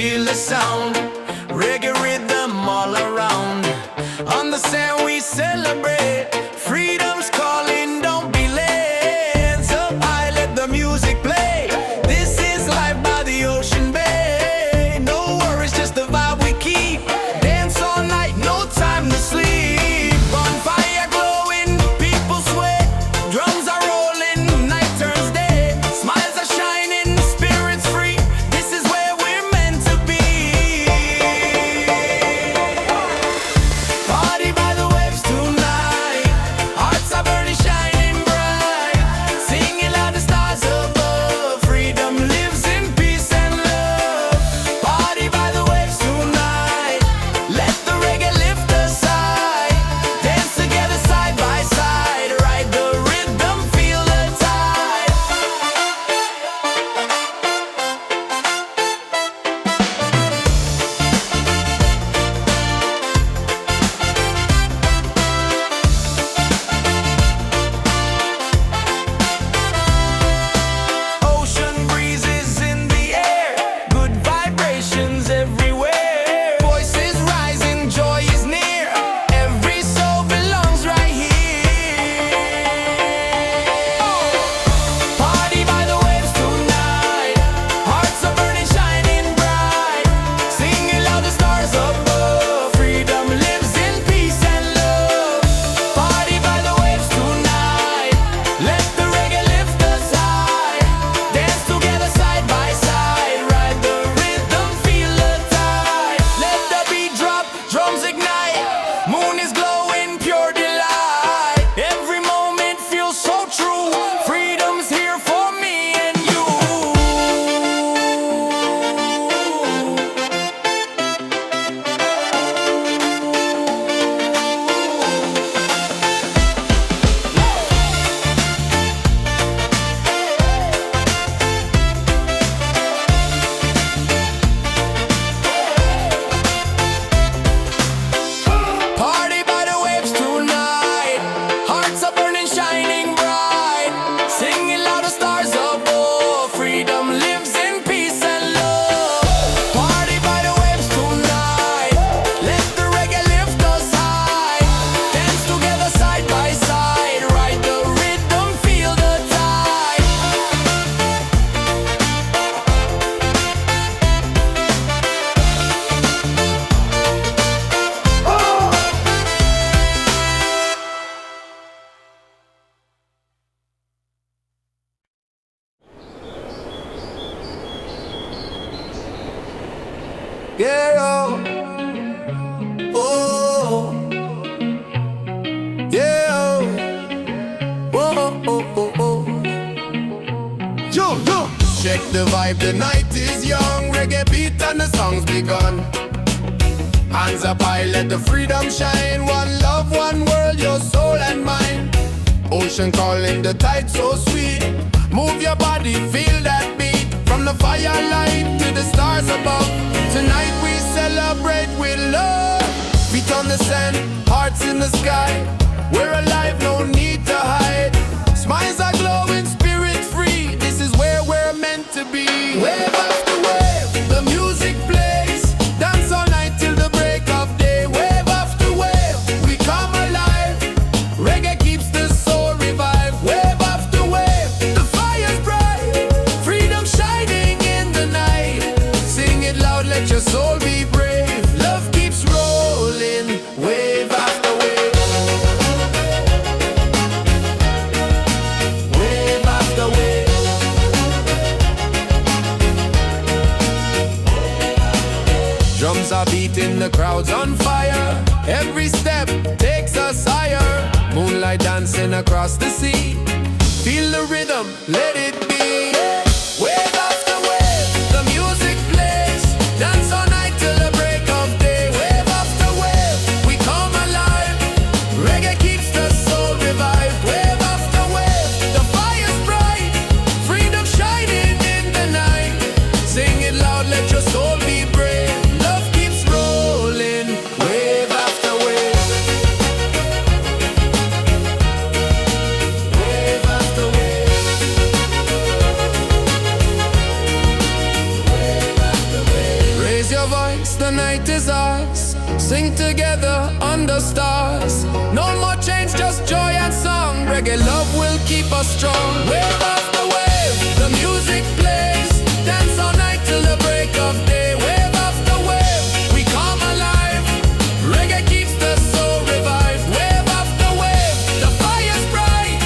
feel the sound. Reggae rhythm all around. On the sand we celebrate. Freedom's calling, don't be late. Hands up high, let the music play. This is life by the ocean bay. No worries, just the vibe we keep. Dance all night, no time to sleep. Bonfire glowing, people sweat. Drums are rolling, night turns day. Smiles are shining, spirits free. This is where we're meant to be. Party by the waves tonight. Hearts are burning, shining bright. Singing loud, the stars above. Freedom lives in peace and love. Party by the waves tonight. Let the reggae lift us high. Dance together side by side. Ride the rhythm, feel the tide. Ocean breezes in the air. Good vibrations everywhere. Voices rising, joy is near. Every soul belongs right here. Party by the waves tonight. Hearts are burning, shining bright. Singing loud, the stars above. Freedom lives in peace and love. Party by the waves tonight. Let the reggae lift us high. Dance together side by side. Ride the rhythm, feel the tide. Let the beat drop, drums ignite. Moon is glowing, pure delight. Every moment feels so true. Freedom's here for me and you. Party by the waves tonight. Hearts are burning, shining bright. Singing loud, the stars above. Freedom lives in peace and love. Party by the waves tonight. Let the reggae lift us high. Dance together side by side. Ride the rhythm, feel the tide. Yeah, oh, yeah, oh, oh. Yo. Check the vibe, the night is young. Reggae beat and the song's begun. Hands up high, let the freedom shine. One love, one world, your soul and mine. Ocean calling, the tide so sweet. Move your body, feel that beat. From the firelight to the stars above. Tonight we celebrate with love. Feet on the sand, hearts in the sky. We're alive, no need to hide. Smiles are glowing, spirit free. This is where we're meant to be. Wave after wave, the music plays. Dance all night till the break of day. Wave after wave, we come alive. Reggae keeps the soul revived. Wave after wave, the fire's bright. Freedom shining in the night. Sing it loud, let your soul be brave. Love keeps rolling. Wave after wave. Wave after wave. Drums are beating, the crowd's on fire. Every step takes us higher. Moonlight dancing across the sea. Feel the rhythm, let it be. Wave after wave, the music plays. Dance all night till the break of day. Wave after wave, we come alive. Reggae keeps the soul revived. Wave after wave, the fire's bright. Freedom shining in the night. Sing it loud, let your soul be brave. Love keeps rolling. Wave after wave. Wave after wave. yes, the night is ours. Sing together under stars. No more change, just joy and song. Reggae love will keep us strong. Wave after wave, the music plays. Dance all night till the break of day. Wave after wave, we come alive. Reggae keeps the soul revived. Wave after wave, the fire's bright.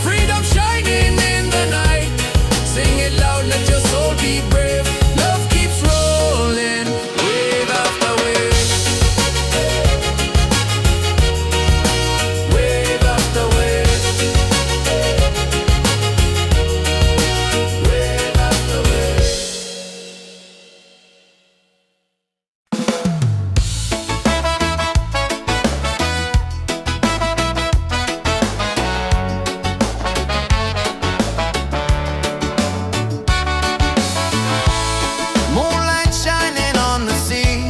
Freedom shining in the night. Sing it loud, let your soul be brave. Love keeps rolling. Wave after wave. Wave after wave. Wave after wave. Moonlight shining on the sea.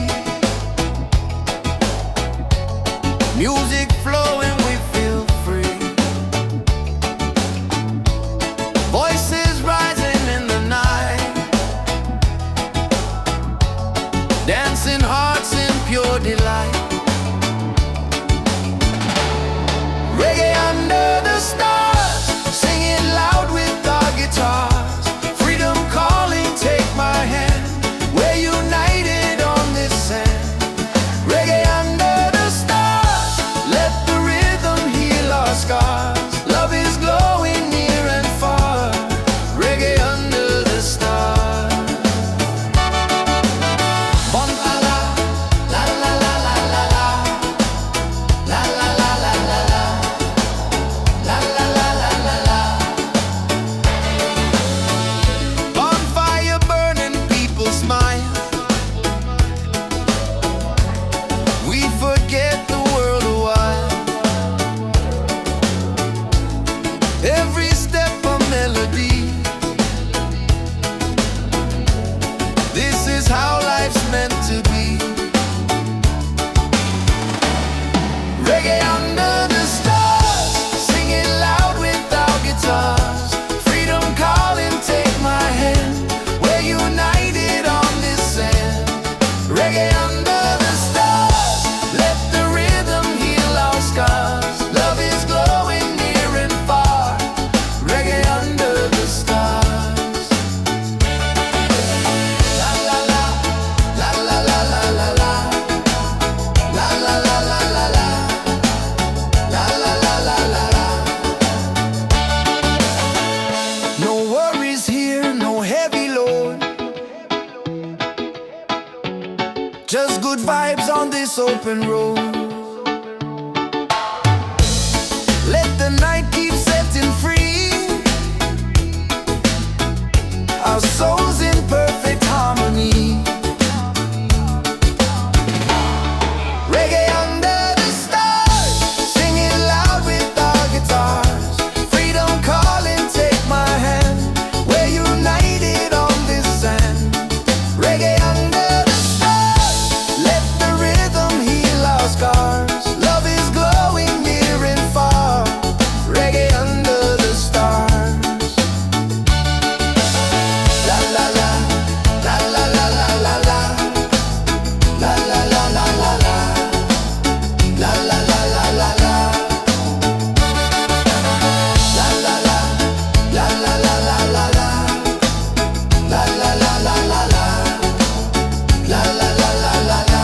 Music flowing, we feel free. Voices rising in the night. Dancing hearts in pure delight. Reggae under the stars. Singing loud with our guitars. Freedom calling, take my hand. We're united on this sand. Reggae under the stars. Let the rhythm heal our scars. Love is glowing near and far. Reggae under the stars. Bum la la, la la la la la la. La la la la la la. La la la la la la. Bonfire burning, people smile. We forget the world a while. Every step a melody. This is how life's meant to be. Reggae under the stars. Singing loud with our guitars. Freedom calling, take my hand. We're united on this sand. Reggae under the stars. Let the rhythm heal our scars. Love is glowing near and far. Reggae under the stars. La la la, la la la la la la. La la la la la la. La la la la la la. No worries here, no heavy load. Just good vibes on this open road. Let the night keep setting free. Our souls in perfect harmony. Reggae under the stars. Singing loud with our guitars. Freedom calling, take my hand. We're united on this sand. Reggae under the stars. Let the rhythm heal our scars. Love is glowing near and far. Reggae under the stars. La la la, la la la la la la. La la la la la la. La la la la la la. La la la, la la la la la la. La la la la la la. La la la la la la.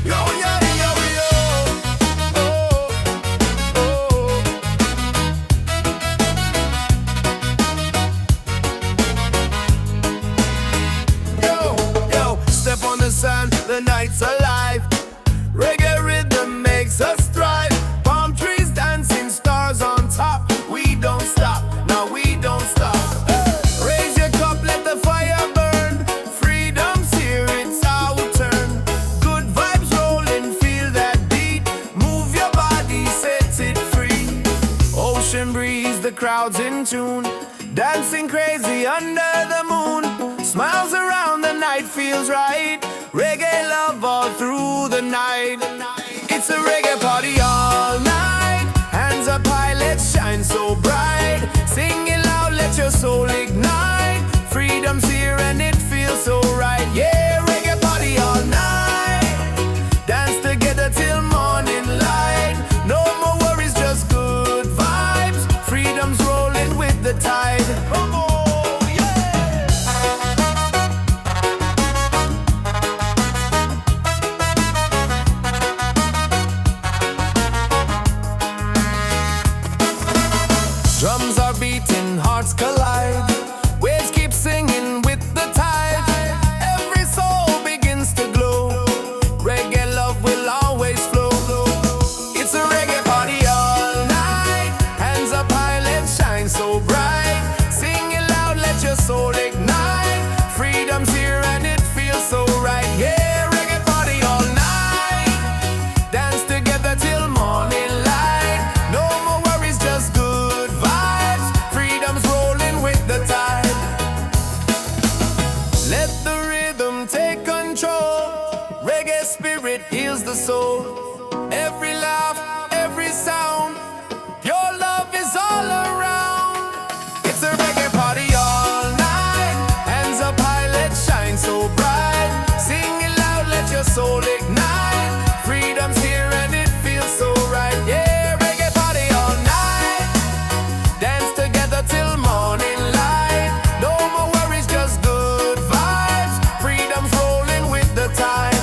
Yo, yo, yo, yo. Oh, oh. Yo, yo, step on the sand, the night's alive. Reggae rhythm makes us thrive. Palm trees dancing, stars on top. We don't stop, no, we don't stop. Raise your cup, let the fire burn. Freedom's here, it's our turn. Good vibes rolling, feel that. in tune, dancing crazy under the moon. Smiles around, the night feels right. Reggae love all through the night. It's a reggae party all night. Hands up high, let's shine so bright. Sing it loud, let your soul ignite. Freedom's here and it feels so right. Yeah, reggae party all night. Dance together till morning light. No more worries, just good vibes. Freedom's rolling with the tide. Come on. Drums are beating, hearts collide. Waves keep singing with the tide. Every soul begins to glow. Reggae love will always flow. It's a reggae party all night. Hands up high, let's shine so bright. Sing it loud, let your soul ignite. Freedom's here and it feels so right. Yeah, reggae party all night. Dance together till morning light. No more worries, just good vibes. Freedom's rolling with the tide. Let the rhythm take control. Reggae spirit heals the soul. Every laugh, every sound, your love is all around. It's a reggae party all night. Hands up high, let's shine so bright. Sing it loud, let your soul ignite. Freedom's here and it feels so right. Yeah, reggae party all night. Dance together till morning light. No more worries, just good vibes. Freedom's rolling with the tide.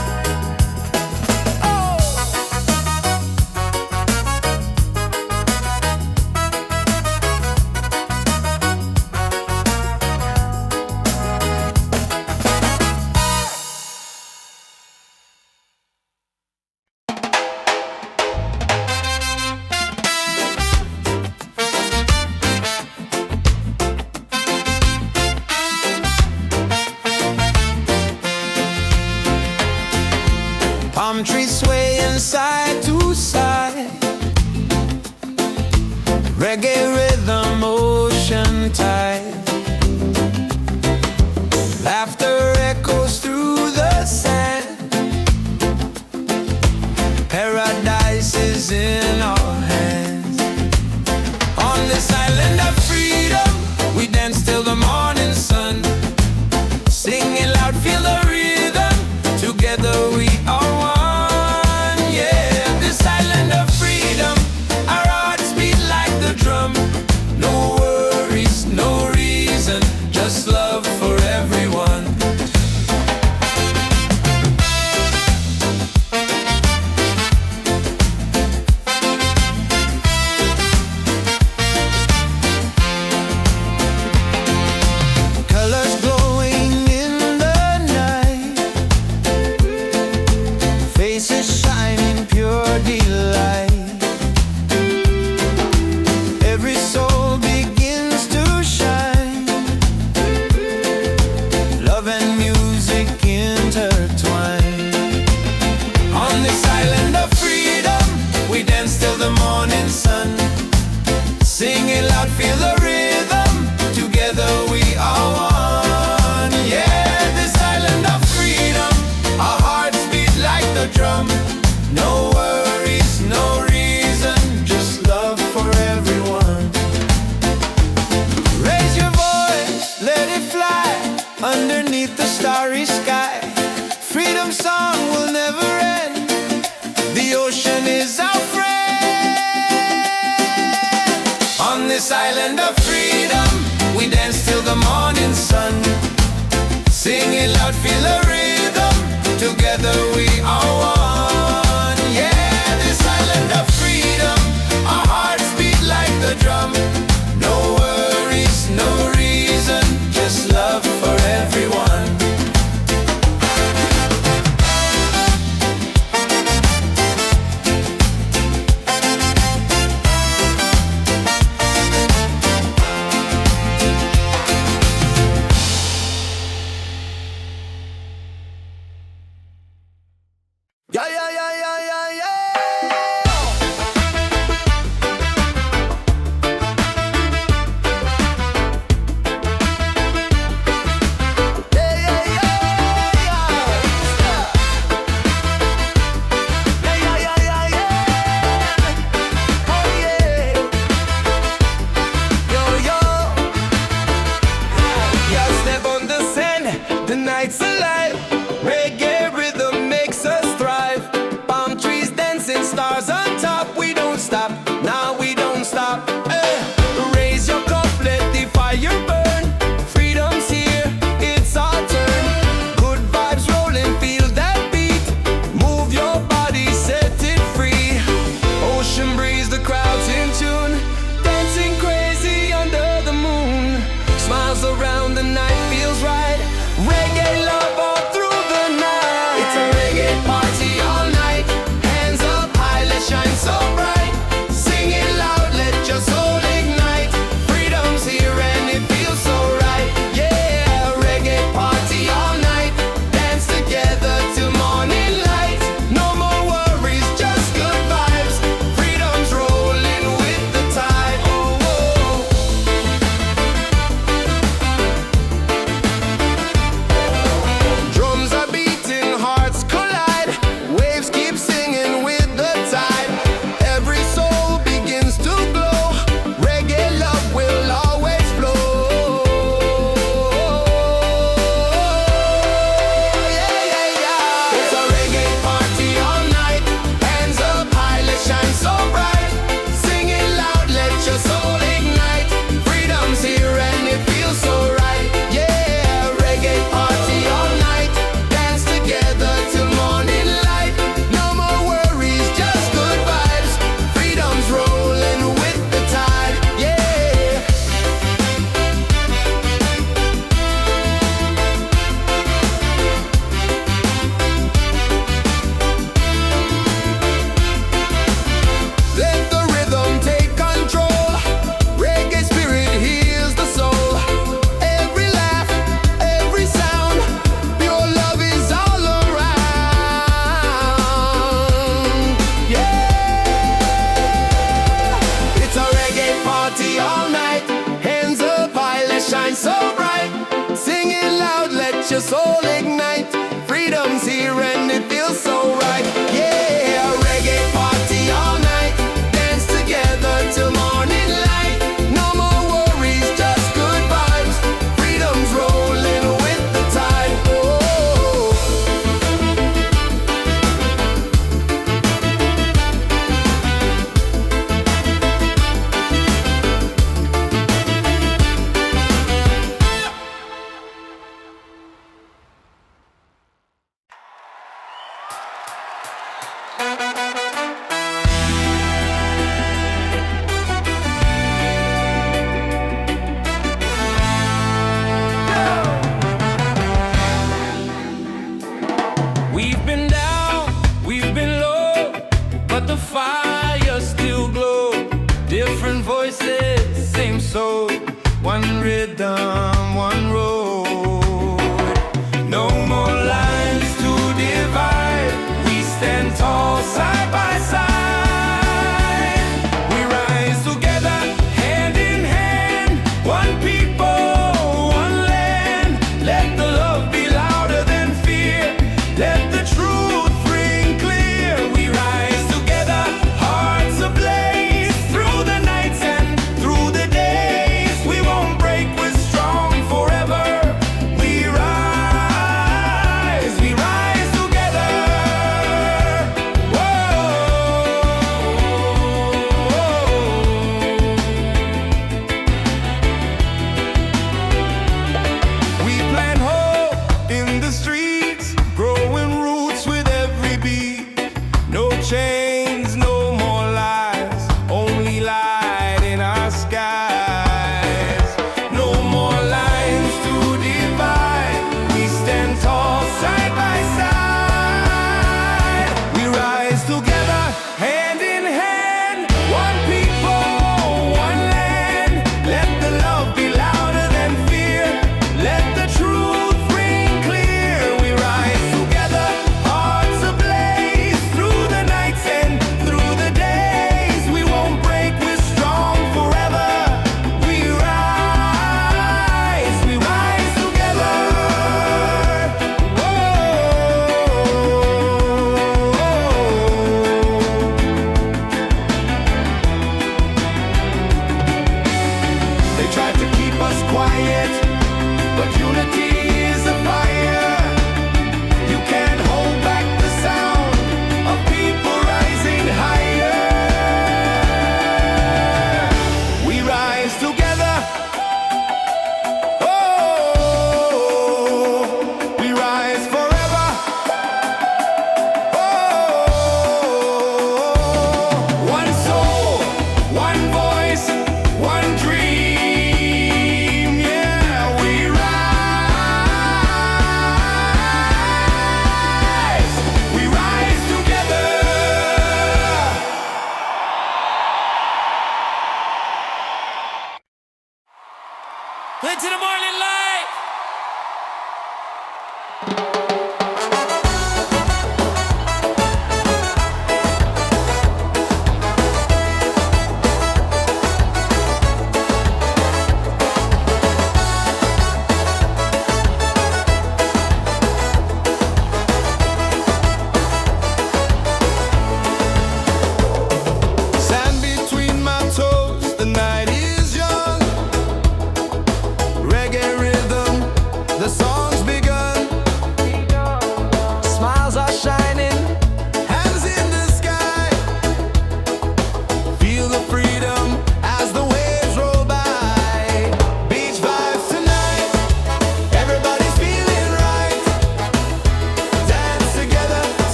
Oh! Palm trees swaying side to side. Reggae rhythm, ocean tide. Laughter echoes through the sand. Paradise is in our hands. On this island of freedom, we dance till the morning sun. Sing it loud, feel the rhythm. Together we are one. Yeah, this island of freedom, our hearts beat like the drum. No worries, no reason, just love for everyone. Colors glowing in the night. Faces shining pure delight. Every soul begins to shine. Love and music intertwine. On this island of freedom, we dance till the morning sun. Sing it loud, feel the rhythm. Together we are one. Yeah, this island of freedom, our hearts beat like the drum. No worries, no reason, just love for everyone. Raise your voice, let it fly underneath the starry sky. Freedom song will never end. The ocean is our friend. On this island of freedom, we dance till the morning sun. Sing it loud, feel the rhythm. Together we are one. Yeah, this island of freedom, our hearts beat like the drum. No worries, no reason, just love for everyone. ignite. Freedom's here and it feels so right. Yeah, reggae party all night. Dance together till morning light. No more worries, just good vibes. Freedom's rolling with the tide. Oh. We've been down, we've been low, but the fire still glows. Different voices, same soul. One rhythm, one road. No more lines to divide. We stand tall side by side. We rise together, hand in hand. One people, one land. Let the love be louder than fear. Let the truth ring clear. We rise together, hearts ablaze. Through the nights and through the days, we won't break, we're strong forever.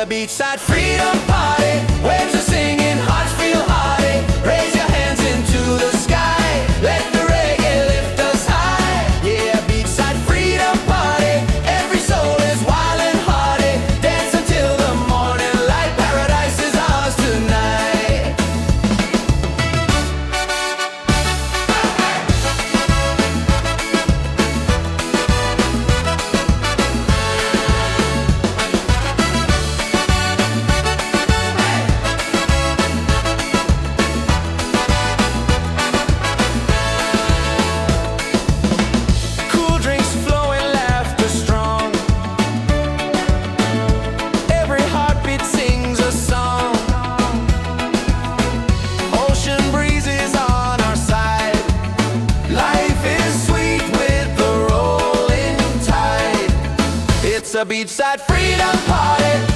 a beachside freedom party. Waves are singing, hearts feel hearty. Raise your hands into the sky. Let the reggae lift us high. Yeah, beachside freedom party. Every soul is wild and hearty. Dance until the morning light. Paradise is ours tonight. Cool drinks flowing, laughter strong. Every heartbeat sings a song. Ocean breezes on our side. Life is sweet with the rolling tide. It's a beachside freedom party.